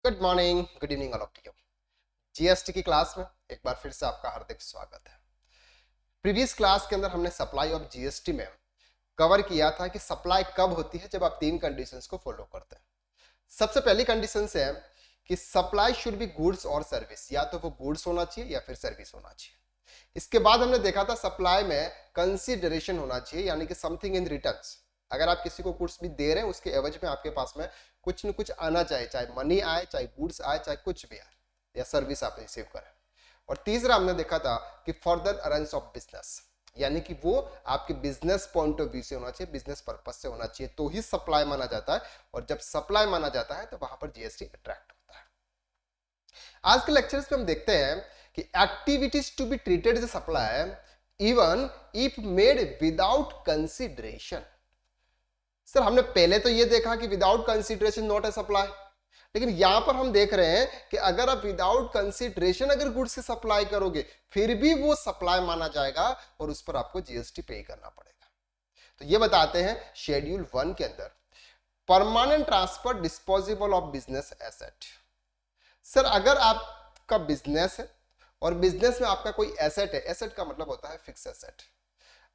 Good morning, good evening all of you. GST की class में एक बार फिर से आपका हार्दिक स्वागत है। प्रीवियस क्लास के अंदर हमने सप्लाई ऑफ जीएसटी में कवर किया था कि सप्लाई कब होती है, जब आप तीन कंडीशंस को फॉलो करते हैं। सबसे पहली कंडीशन है कि सप्लाई शुड बी गुड्स और सर्विस, या तो वो गुड्स होना चाहिए या फिर सर्विस होना चाहिए। इसके बाद हमने देखा था सप्लाई में कंसीडरेशन होना चाहिए, यानी कि समथिंग इन रिटर्न्स। अगर आप किसी को गुड्स भी दे रहे हैं, उसके एवज में आपके पास में कुछ न कुछ आना चाहिए, चाहे मनी आए, चाहे गुड्स आए, चाहे कुछ भी आए, या सर्विस आप रिसीव करें। और तीसरा हमने देखा था कि फर्दर अरेंज ऑफ बिजनेस, यानी कि वो आपके बिजनेस पॉइंट ऑफ व्यू से होना चाहिए, बिजनेस पर्पज से होना चाहिए, तो ही सप्लाई माना जाता है। और जब सप्लाई माना जाता है तो वहां पर जीएसटी अट्रैक्ट होता है। आज के लेक्चर्स में हम देखते हैं कि activities to be treated as supply even if made without consideration. Sir, हमने पहले तो ये देखा कि without consideration not a supply, लेकिन यहां पर हम देख रहे हैं कि अगर आप विदाउट कंसिडरेशन अगर गुड्स की सप्लाई करोगे, फिर भी वो सप्लाई माना जाएगा और उस पर आपको जीएसटी पे करना पड़ेगा। तो ये बताते हैं शेड्यूल 1 के अंदर, permanent transfer disposable of business asset. Sir, अगर आपका बिजनेस है और बिजनेस में आपका कोई एसेट है, एसेट का मतलब होता है फिक्स एसेट।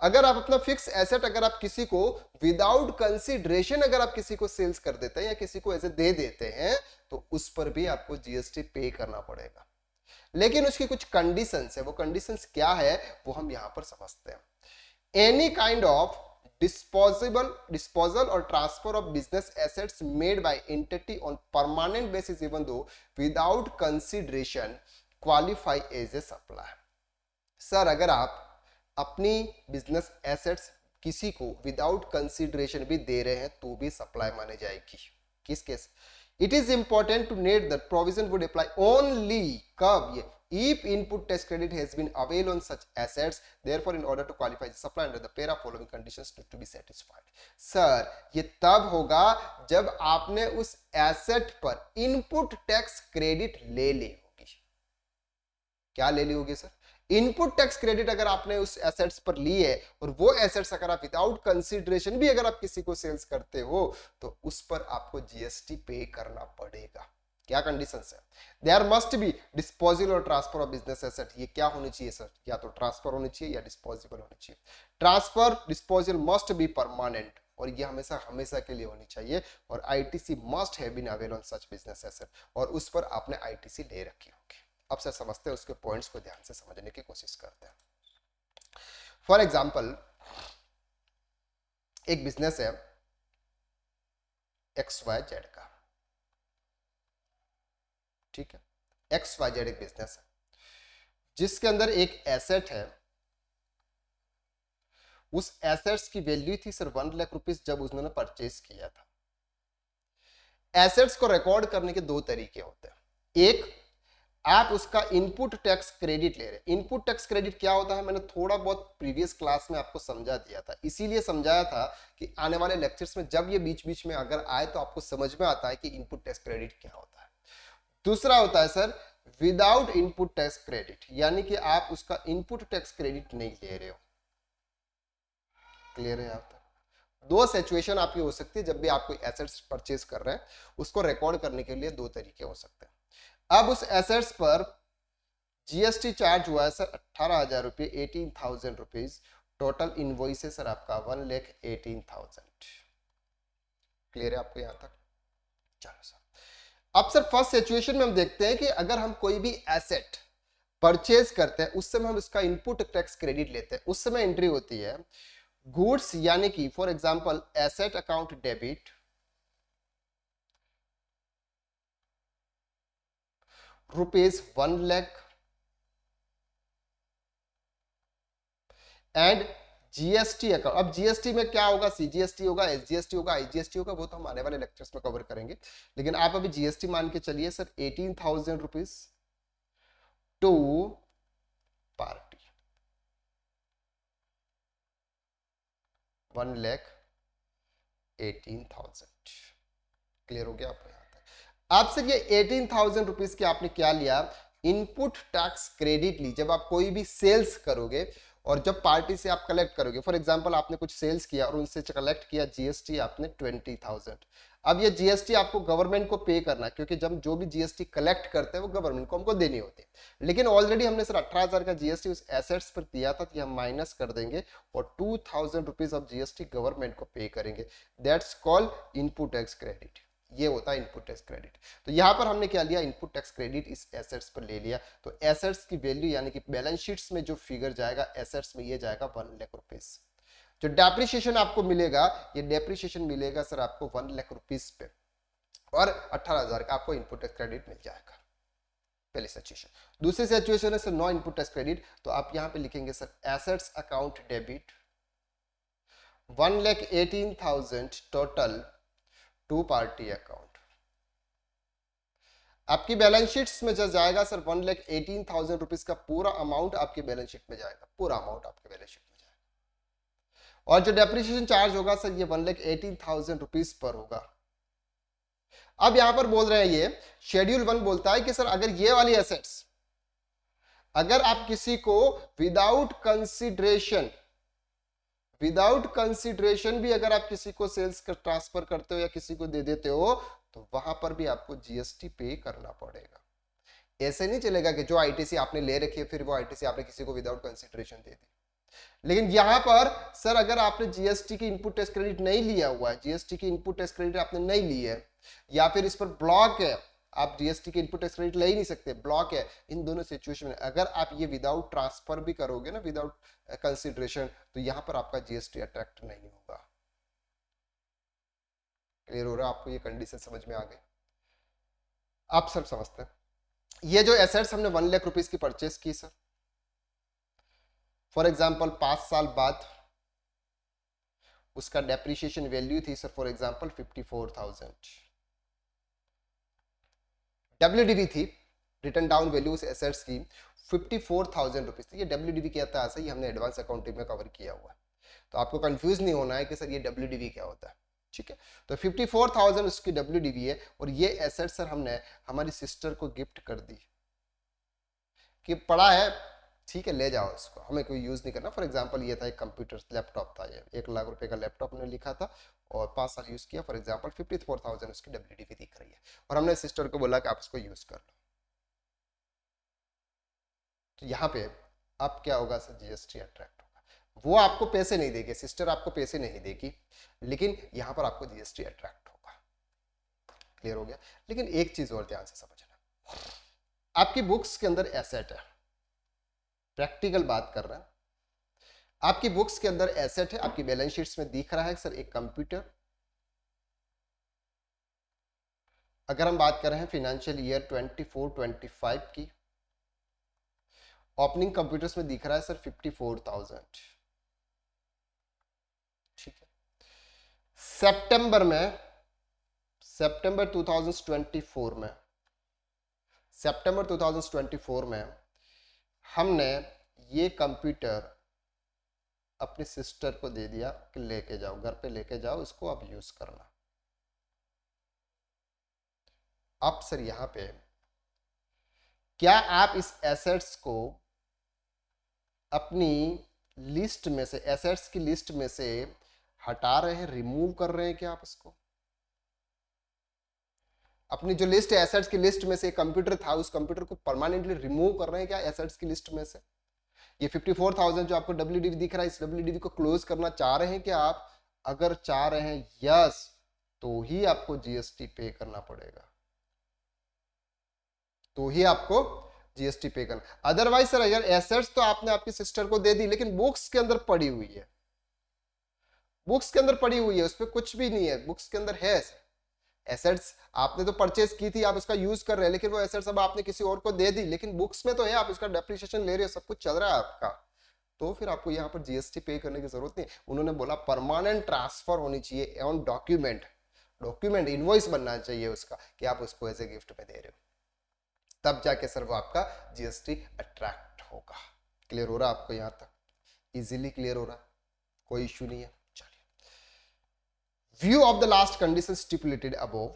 अगर आप अपना फिक्स एसेट अगर आप किसी को विदाउट कंसीडरेशन अगर आप किसी को सेल्स कर देते हैं या किसी को ऐसे दे देते हैं, तो उस पर भी आपको जीएसटी पे करना पड़ेगा। लेकिन उसकी कुछ कंडीशंस है, वो कंडीशंस क्या है वो हम यहां पर समझते हैं। Any kind of disposal or transfer of business assets made by entity on permanent basis even though without consideration qualify as a supply। Sir, अगर आप अपनी बिजनेस एसेट्स किसी को विदाउट कंसीडरेशन भी दे रहे हैं तो भी सप्लाई मानी जाएगी। किस case? It is important to note that provision would apply only कब? ये if input tax credit has been availed on such assets, therefore in order to qualify the supply under the para following conditions to be satisfied। Sir, ये तब होगा जब आपने उस asset पर input tax credit ले ली होगी। क्या ले ली होगी सर? इनपुट टैक्स क्रेडिट अगर आपने उस एसेट्स पर ली है और वो एसेट्स अगर आप विदाउट कंसीडरेशन भी अगर आप किसी को सेल्स करते हो तो उस पर आपको जीएसटी पे करना पड़ेगा। क्या कंडीशंस है? देयर मस्ट बी डिस्पोजल और ट्रांसफर ऑफ बिजनेस एसेट। ये क्या होनी चाहिए सर? या तो ट्रांसफर होनी चाहिए या डिस्पोजेबल होनी चाहिए। Transfer disposal must be permanent, और ये हमेशा हमेशा के लिए होनी चाहिए। और ITC must have been available on such business asset, और उस पर आपने आईटीसी ले रखी होगी। अब सर समझते हैं, उसके पॉइंट्स को ध्यान से समझने की कोशिश करते हैं। फॉर एग्जाम्पल, एक बिजनेस है XYZ का, ठीक है। XYZ एक बिजनेस है जिसके अंदर एक एसेट है। उस एसेट्स की वैल्यू थी सर 1 लाख रुपीस जब उन्होंने परचेज किया था। एसेट्स को रिकॉर्ड करने के दो तरीके होते हैं। एक, आप उसका इनपुट टैक्स क्रेडिट ले रहे हैं। इनपुट टैक्स क्रेडिट क्या होता है मैंने थोड़ा बहुत प्रीवियस क्लास में आपको समझा दिया था, इसीलिए समझाया था कि आने वाले लेक्चर्स में जब ये बीच बीच में अगर आए तो आपको समझ में आता है कि इनपुट टैक्स क्रेडिट क्या होता है। दूसरा होता है sir without input tax credit, यानी कि आप उसका इनपुट टैक्स क्रेडिट नहीं ले रहे हो। क्लियर है? आप दो सिचुएशन आपकी हो सकती है जब भी आप कोई एसेट्स परचेज कर रहे हैं, उसको रिकॉर्ड करने के लिए दो तरीके हो सकते हैं। अब उस एसेट्स पर जीएसटी चार्ज हुआ है सर 18,000 रुपये, 18,000 रुपीज। टोटल इनवॉइस है सर आपका 1,18,000। क्लियर है आपको यहां तक? चलो सर, अब सर फर्स्ट सिचुएशन में हम देखते हैं कि अगर हम कोई भी एसेट परचेज करते हैं उस समय हम उसका इनपुट टैक्स क्रेडिट लेते हैं। उस समय एंट्री होती है गुड्स, यानी कि for example asset account debit rupees 1 lakh and GST account. अब जीएसटी में क्या होगा? सीजीएसटी होगा, एसजीएसटी होगा, आईजीएसटी होगा, वो तो हम आने वाले लेक्चर्स में कवर करेंगे। लेकिन आप अभी जीएसटी मान के चलिए sir 18,000 rupees to party, 1,18,000। Clear हो गया आपको? यहां तक आप सर ये 18,000 रुपीज की आपने क्या लिया? इनपुट टैक्स क्रेडिट ली। जब आप कोई भी सेल्स करोगे और जब पार्टी से आप कलेक्ट करोगे, फॉर एग्जांपल आपने कुछ सेल्स किया और उनसे कलेक्ट किया जीएसटी आपने 20,000, अब ये जीएसटी आपको गवर्नमेंट को पे करना है, क्योंकि जब जो भी जीएसटी कलेक्ट करते हैं वो गवर्नमेंट को हमको देनी होती है। लेकिन ऑलरेडी हमने सर 18,000 का जीएसटी उस एसेट्स पर दिया था, तो हम माइनस कर देंगे और 2,000 रुपीज ऑफ जीएसटी गवर्नमेंट को पे करेंगे। That's called input tax credit. ये होता है इनपुट टैक्स क्रेडिट। तो यहाँ पर हमने क्या लिया, इनपुट टैक्स क्रेडिट इस एसेट्स पर ले लिया। तो एसेट्स की वैल्यू यानी कि बैलेंस शीट्स में जो फिगर जाएगा एसेट्स में, ये जाएगा 1 लाख रुपीज। जो डेप्रिसिएशन आपको मिलेगा, ये डेप्रिसिएशन मिलेगा सर आपको 1 लाख रुपीज पे, और 18,000 का आपको इनपुट टैक्स क्रेडिट मिल जाएगा। पहली सिचुएशन। दूसरी सिचुएशन है sir no input tax credit. तो आप यहाँ पे लिखेंगे sir assets account debit 1,18,000 total to party account. आपकी बैलेंस शीट्स में जब जाएगा सर 1,18,000 रुपीज का पूरा अमाउंट आपकी बैलेंस शीट में जाएगा, पूरा अमाउंट आपके बैलेंस शीट में जाएगा। और जो डेप्रिसिएशन चार्ज होगा सर ये 1,18,000 रुपीज पर होगा। अब यहां पर बोल रहे हैं ये शेड्यूल 1 बोलता है कि सर अगर ये वाली एसेट्स अगर आप किसी को विदाउट कंसिडरेशन भी अगर आप किसी को सेल्स कर ट्रांसफर करते हो या किसी को दे देते हो, तो वहां पर भी आपको जीएसटी पे करना पड़ेगा। ऐसे नहीं चलेगा कि जो आईटीसी आपने ले रखी है फिर वो आईटीसी आपने किसी को विदाउट कंसिडरेशन दे दी। लेकिन यहां पर सर अगर आपने जीएसटी की इनपुट टैक्स क्रेडिट नहीं लिया हुआ है, जीएसटी की इनपुट टैक्स क्रेडिट आपने नहीं ली है, या फिर इस पर ब्लॉक है, आप जीएसटी के इनपुट टैक्स क्रेडिट ले ही नहीं सकते, ब्लॉक है, इन दोनों सिचुएशन में अगर आप ये विदाउट ट्रांसफर भी करोगे ना, विदाउट कंसिडरेशन, तो यहां पर आपका जीएसटी अट्रैक्ट नहीं होगा। क्लियर हो रहा है आपको? ये कंडीशन समझ में आ गई? आप सब समझते हैं। ये जो एसेट्स हमने 1 लाख रुपीज की परचेस की सर, फॉर एग्जाम्पल 5 साल बाद उसका डेप्रिसिएशन वैल्यू थी सर फॉर एग्जाम्पल 54,000। डब्ल्यूडीवी थी, रिटर्न डाउन वैल्यू उस एसेट्स की 54,000 रुपीज थी। ये डब्ल्यूडीवी क्या था, ऐसा ही हमने एडवांस अकाउंटिंग में कवर किया हुआ है, तो आपको कंफ्यूज नहीं होना है कि सर ये डब्ल्यूडीवी क्या होता है। ठीक है, तो 54,000 उसकी डब्ल्यूडीवी है, और ये एसेट सर हमने हमारी सिस्टर को गिफ्ट कर दी कि पड़ा है, ठीक है ले जाओ इसको, हमें कोई यूज नहीं करना। फॉर एग्जांपल ये था एक कंप्यूटर लैपटॉप था, ये 1 लाख रुपए का लैपटॉप हमने लिखा था और 5 साल यूज किया। फॉर एग्जांपल 54,000 उसकी डब्ल्यूडीवी दिख रही है, और हमने सिस्टर को बोला कि आप इसको यूज कर लो। तो यहाँ पे अब क्या होगा सर, जीएसटी अट्रैक्ट होगा। वो आपको पैसे नहीं देगी, सिस्टर आपको पैसे नहीं देगी, लेकिन यहाँ पर आपको जीएसटी अट्रैक्ट होगा। क्लियर हो गया? लेकिन एक चीज और ध्यान से समझना, आपकी बुक्स के अंदर एसेट है, प्रैक्टिकल बात कर रहे हैं, आपकी बुक्स के अंदर एसेट है, आपकी बैलेंस शीट्स में दिख रहा है सर एक कंप्यूटर। अगर हम बात कर रहे हैं फाइनेंशियल ईयर 24-25 की, ओपनिंग कंप्यूटर्स में दिख रहा है सर 54,000। ठीक है, सितंबर 2024 में हमने ये कंप्यूटर अपनी सिस्टर को दे दिया कि लेके जाओ, घर पे लेके जाओ, इसको अब यूज करना। अब सर यहां पे क्या आप इस एसेट्स को अपनी लिस्ट में से, एसेट्स की लिस्ट में से हटा रहे हैं, रिमूव कर रहे हैं क्या आप इसको? अपनी जो लिस्ट है एसेट्स की लिस्ट में से कंप्यूटर था, उस कंप्यूटर को परमानेंटली रिमूव कर रहे हैं क्या एसेट्स की लिस्ट में से? ये 54,000 जो आपको डब्ल्यूडीवी दिख रहा है, इस डब्ल्यूडीवी को क्लोज करना चाह रहे हैं क्या आप? अगर चाह रहे हैं यस, तो ही आपको जीएसटी पे करना पड़ेगा, तो ही आपको जीएसटी पे करना। अदरवाइज सर अगर एसेट्स तो आपने आपकी सिस्टर को दे दी, लेकिन बुक्स के अंदर पड़ी हुई है, बुक्स के अंदर पड़ी हुई है, उस पर कुछ भी नहीं है, बुक्स के अंदर है एसेट्स, आपने तो परचेज की थी, आप उसका यूज कर रहे हैं, लेकिन वो एसेट्स अब आपने किसी और को दे दी, लेकिन बुक्स में तो है, आप इसका डेप्रिसिएशन ले रहे हो, सब कुछ चल रहा है आपका, तो फिर आपको यहाँ पर जीएसटी पे करने की जरूरत नहीं। उन्होंने बोला परमानेंट ट्रांसफर होनी चाहिए ऑन डॉक्यूमेंट इनवॉइस बनना चाहिए उसका कि आप उसको एज ए गिफ्ट में दे रहे हो, तब जाके सर वो आपका जीएसटी अट्रैक्ट होगा। क्लियर हो रहा है आपको? यहाँ तक इजीली क्लियर हो रहा है, कोई इश्यू नहीं है। View of the last condition stipulated above,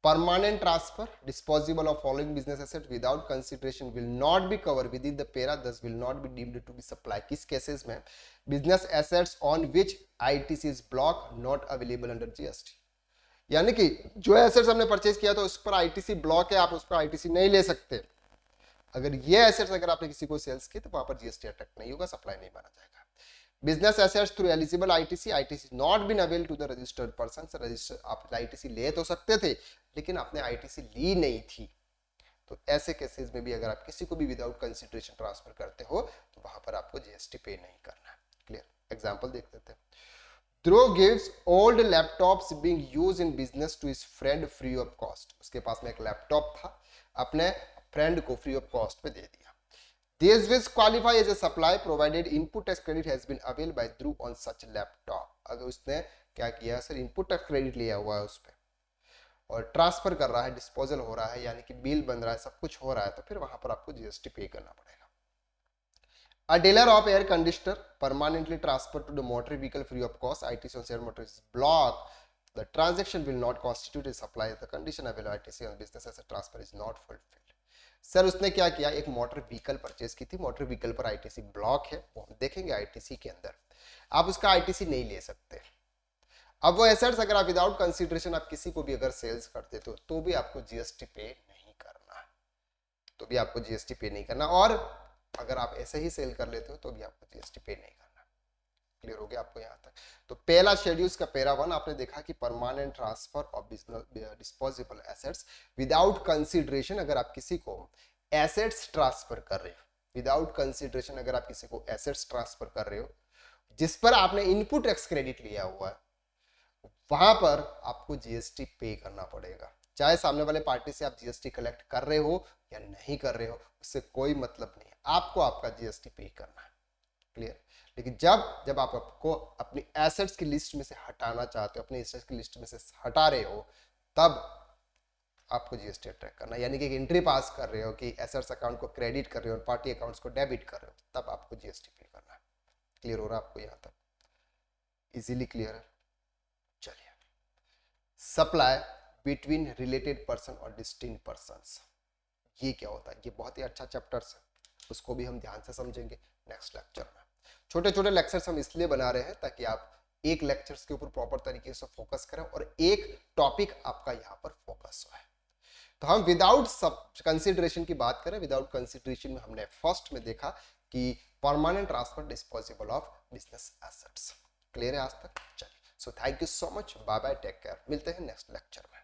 permanent transfer, disposable of following business asset without consideration will not be covered within the para, thus will not be deemed to be supply. किस cases में? business assets on which ITC is block not available under GST. यानी कि जो assets हमने purchase किया था उस पर आईटीसी ब्लॉक है, आप उस पर आईटीसी नहीं ले सकते। अगर ये एसेट्स अगर आपने किसी को सेल्स की तो वहां पर जीएसटी अटैक नहीं होगा, सप्लाई नहीं माना जाएगा। Business assets through eligible ITC, ITC not been avail to the registered person. Register आप आईटीसी ले तो सकते थे लेकिन आपने आईटीसी ली नहीं थी, तो ऐसे केसेस में भी अगर आप किसी को भी विदाउट कंसिडरेशन ट्रांसफर करते हो तो वहां पर आपको जीएसटी पे नहीं करना है। क्लियर? एग्जांपल देख लेते हैं। Dhruv gives old laptops being used in business to his friend free of cost. उसके पास में एक लैपटॉप था, अपने फ्रेंड को फ्री ऑफ कॉस्ट पे दे दिया। This will qualify as a supply provided input tax credit has been availed by Dhruv on such laptop। अगर उसने क्या किया सर, इनपुट टैक्स क्रेडिट लिया हुआ है उस पर और ट्रांसफर कर रहा है, डिस्पोजल हो रहा है, यानी कि बिल बन रहा है, सब कुछ हो रहा है, तो फिर वहां पर आपको जीएसटी पे करना पड़ेगा। A dealer of air conditioner permanently transferred to the motor vehicle free of cost, ITC on said motor is blocked, the transaction will not constitute a supply, the condition available ITC on business asset transfer is not fulfilled। Sir उसने क्या किया, एक motor vehicle purchase की थी, motor vehicle पर ITC block है, वो हम देखेंगे आईटीसी के अंदर, आप उसका आईटीसी नहीं ले सकते। अब वो एसेट्स अगर आप विदाउट कंसीडरेशन आप किसी को भी अगर सेल्स कर देते हो तो भी आपको जीएसटी पे नहीं करना, तो भी आपको जीएसटी पे नहीं करना, और अगर आप ऐसे ही सेल कर लेते हो तो भी आपको जीएसटी पे नहीं करना। क्लियर हो गया आपको यहां तक? तो पहला शेड्यूल्स का पैरा 1 आपने देखा कि permanent transfer of disposable assets without consideration. अगर आप किसी को एसेट्स ट्रांसफर कर रहे हो विदाउट कंसीडरेशन, अगर आप किसी को एसेट्स ट्रांसफर कर रहे हो जिस पर आपने इनपुट टैक्स क्रेडिट लिया हुआ है, वहां पर आपको जीएसटी पे करना पड़ेगा। चाहे सामने वाले पार्टी से आप जीएसटी कलेक्ट कर रहे हो या नहीं कर रहे हो, उससे कोई मतलब नहीं है, आपको आपका जीएसटी पे करना है। क्लियर? लेकिन जब आप आपको अपनी एसेट्स की लिस्ट में से हटाना चाहते हो, अपनी एसेट्स की लिस्ट में से हटा रहे हो, तब आपको जीएसटी ट्रैक करना, यानी कि एंट्री पास कर रहे हो कि एसेट्स अकाउंट को क्रेडिट कर रहे हो और पार्टी अकाउंट्स को डेबिट कर रहे हो, तब आपको जीएसटी पे करना है। क्लियर हो रहा है आपको यहां तक? इजीली क्लियर है? चलिए, सप्लाई बिटवीन रिलेटेड पर्सन और डिस्टिंक्ट पर्संस, ये क्या होता है? ये बहुत ही अच्छा चैप्टर है, उसको भी हम ध्यान से समझेंगे नेक्स्ट लेक्चर में। छोटे छोटे लेक्चर्स हम इसलिए बना रहे हैं ताकि आप एक लेक्चर्स के ऊपर प्रॉपर तरीके से फोकस करें और एक टॉपिक आपका यहाँ पर फोकस हो। तो हम विदाउट कंसिडरेशन की बात करें, विदाउट कंसिडरेशन में हमने फर्स्ट में देखा कि permanent transfer disposable of business assets. Clear है आज तक? चलिए, so thank you so much, bye bye, take care, मिलते हैं नेक्स्ट लेक्चर में।